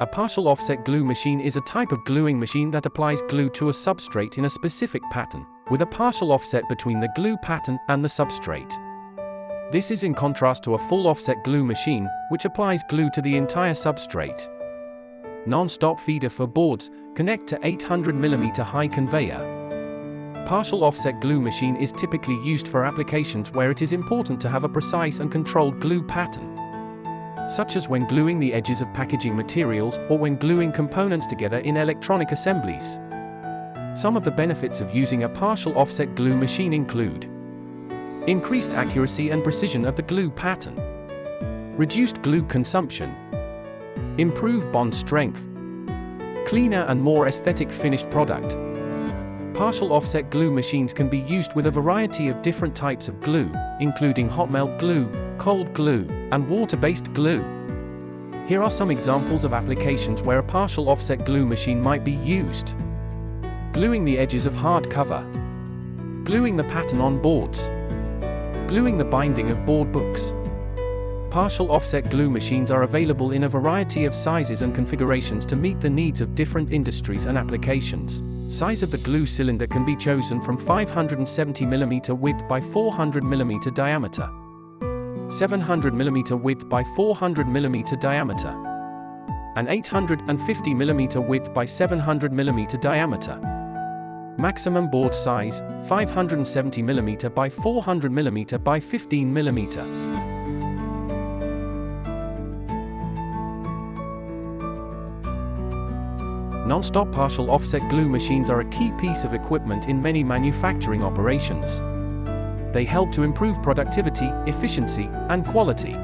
A partial offset glue machine is a type of gluing machine that applies glue to a substrate in a specific pattern, with a partial offset between the glue pattern and the substrate. This is in contrast to a full offset glue machine, which applies glue to the entire substrate. Non-stop feeder for boards, connect to 800 mm high conveyor. Partial offset glue machine is typically used for applications where it is important to have a precise and controlled glue pattern, such as when gluing the edges of packaging materials or when gluing components together in electronic assemblies. Some of the benefits of using a partial offset glue machine include increased accuracy and precision of the glue pattern, reduced glue consumption, improved bond strength, cleaner and more aesthetic finished product. Partial offset glue machines can be used with a variety of different types of glue, including hot melt glue, cold glue, and water-based glue. Here are some examples of applications where a partial offset glue machine might be used. Gluing the edges of hard cover, gluing the pattern on boards, gluing the binding of board books. Partial offset glue machines are available in a variety of sizes and configurations to meet the needs of different industries and applications. Size of the glue cylinder can be chosen from 570 mm width by 400 mm diameter, 700 mm width by 400 mm diameter, and 850 mm width by 700 mm diameter. Maximum board size, 570 mm by 400 mm by 15 mm. Non-stop partial offset glue machines are a key piece of equipment in many manufacturing operations. They help to improve productivity, efficiency, and quality.